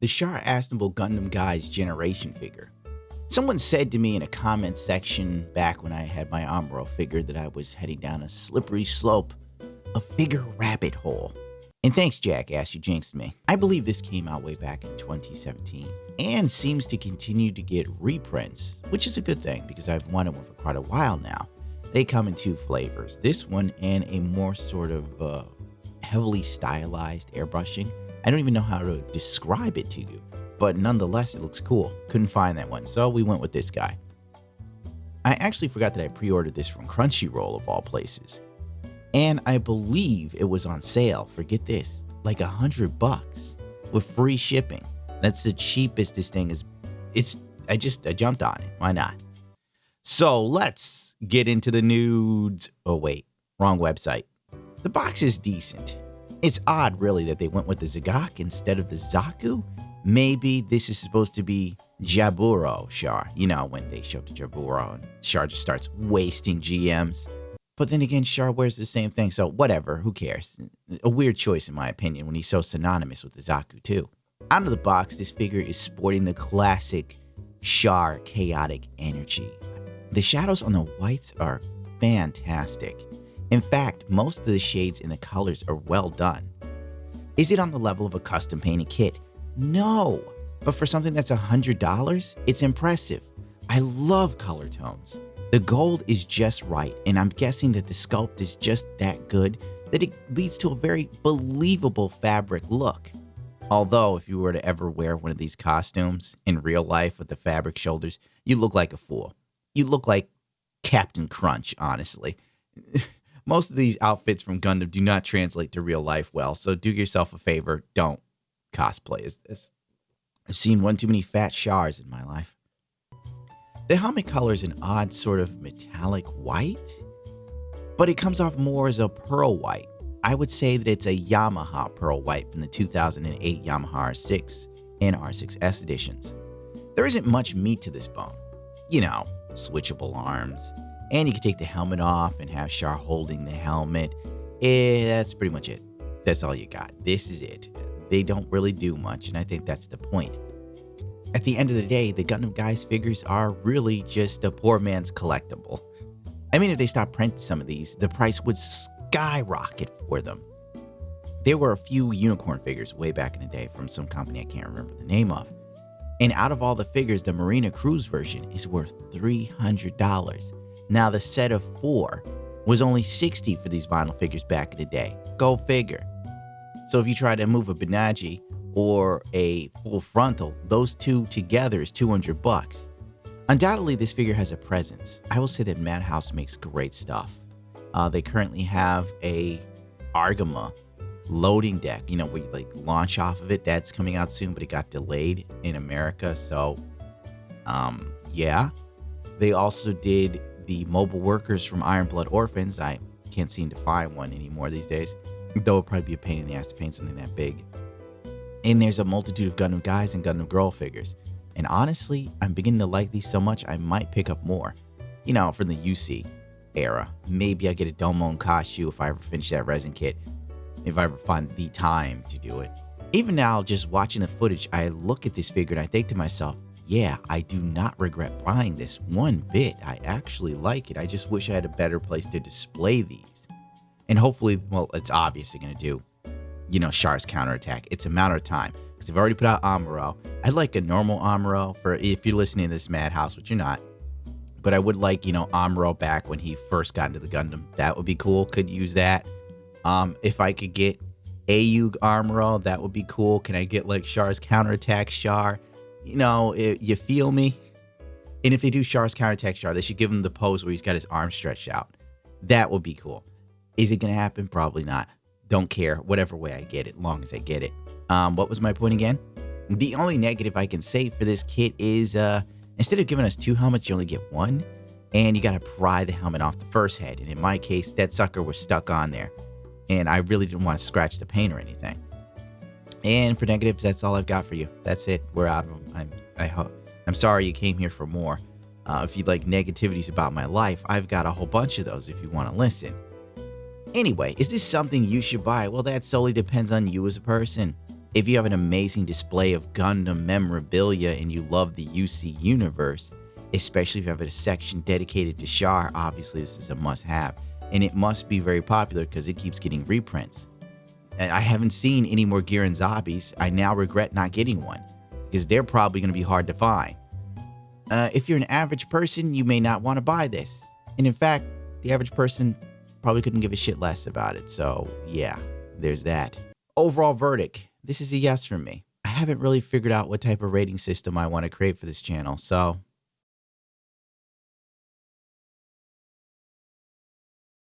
the Char Aznable Gundam Guy's Generation figure. Someone said to me in a comment section back when I had my Amuro figure that I was heading down a slippery slope, a figure rabbit hole. And thanks, Jackass, you jinxed me. I believe this came out way back in 2017 and seems to continue to get reprints, which is a good thing because I've wanted one for quite a while now. They come in two flavors, this one and a more sort of heavily stylized airbrushing. I don't even know how to describe it to you, but nonetheless, it looks cool. Couldn't find that one, so we went with this guy. I actually forgot that I pre-ordered this from Crunchyroll of all places. And I believe it was on sale, forget this, like $100 with free shipping. That's the cheapest this thing is. I jumped on it, why not? So let's get into the nudes. Oh wait, wrong website. The box is decent. It's odd, really, that they went with the Zagak instead of the Zaku. Maybe this is supposed to be Jaburo Char. You know, when they showed the Jaburo and Char just starts wasting GMs. But then again, Char wears the same thing, so whatever, who cares? A weird choice, in my opinion, when he's so synonymous with the Zaku, too. Out of the box, this figure is sporting the classic Char chaotic energy. The shadows on the whites are fantastic. In fact, most of the shades and the colors are well done. Is it on the level of a custom painted kit? No, but for something that's $100, it's impressive. I love color tones. The gold is just right, and I'm guessing that the sculpt is just that good that it leads to a very believable fabric look. Although, if you were to ever wear one of these costumes in real life with the fabric shoulders, you look like a fool. You look like Captain Crunch, honestly. Most of these outfits from Gundam do not translate to real life well, so do yourself a favor, don't cosplay as this. I've seen one too many fat Chars in my life. The helmet color is an odd sort of metallic white, but it comes off more as a pearl white. I would say that it's a Yamaha pearl white from the 2008 Yamaha R6 and R6S editions. There isn't much meat to this bone. You know, switchable arms, and you can take the helmet off and have Char holding the helmet. That's pretty much it. That's all you got. This is it. They don't really do much, and I think that's the point. At the end of the day, the Gundam Guys figures are really just a poor man's collectible. I mean, if they stopped printing some of these, the price would skyrocket for them. There were a few unicorn figures way back in the day from some company I can't remember the name of. And out of all the figures, the Marina Cruise version is worth $300. Now, the set of 4 was only $60 for these vinyl figures back in the day. Go figure. So if you try to move a Benaji or a full frontal, those two together is $200. Undoubtedly, this figure has a presence. I will say that Madhouse makes great stuff. They currently have a Argama loading deck, you know, where you like launch off of it. That's coming out soon, but it got delayed in America. So, yeah. They also did the mobile workers from Iron Blood Orphans. I can't seem to find one anymore these days, though it'd probably be a pain in the ass to paint something that big. And there's a multitude of Gundam Guys and Gundam Girl figures. And honestly, I'm beginning to like these so much, I might pick up more. You know, from the UC era. Maybe I'll get a Domo and Kashu if I ever finish that resin kit. If I ever find the time to do it. Even now, just watching the footage, I look at this figure and I think to myself, yeah, I do not regret buying this one bit. I actually like it. I just wish I had a better place to display these. And hopefully, well, it's obviously going to do, you know, Char's counterattack. It's a matter of time. Because I've already put out Amuro. I'd like a normal Amuro for if you're listening to this Madhouse, which you're not. But I would like, you know, Amuro back when he first got into the Gundam. That would be cool. Could use that. If I could get Ayug Amuro, that would be cool. Can I get like Char's counterattack Char? You know, you feel me? And if they do Char's counterattack Char, they should give him the pose where he's got his arms stretched out. That would be cool. Is it going to happen? Probably not. Don't care. Whatever way I get it, long as I get it. What was my point again? The only negative I can say for this kit is instead of giving us 2 helmets, you only get 1. And you got to pry the helmet off the first head. And in my case, that sucker was stuck on there. And I really didn't want to scratch the paint or anything. And for negatives, that's all I've got for you. That's it. We're out of them. I'm sorry you came here for more. If you'd like negativities about my life, I've got a whole bunch of those if you want to listen. Anyway, is this something you should buy? Well, that solely depends on you as a person. If you have an amazing display of Gundam memorabilia and you love the UC universe, especially if you have a section dedicated to Char, obviously this is a must-have. And it must be very popular because it keeps getting reprints. And I haven't seen any more Gear and Zombies. I now regret not getting one because they're probably going to be hard to find. If you're an average person, you may not want to buy this. And in fact, the average person probably couldn't give a shit less about it. So yeah, there's that. Overall verdict, this is a yes from me. I haven't really figured out what type of rating system I want to create for this channel. So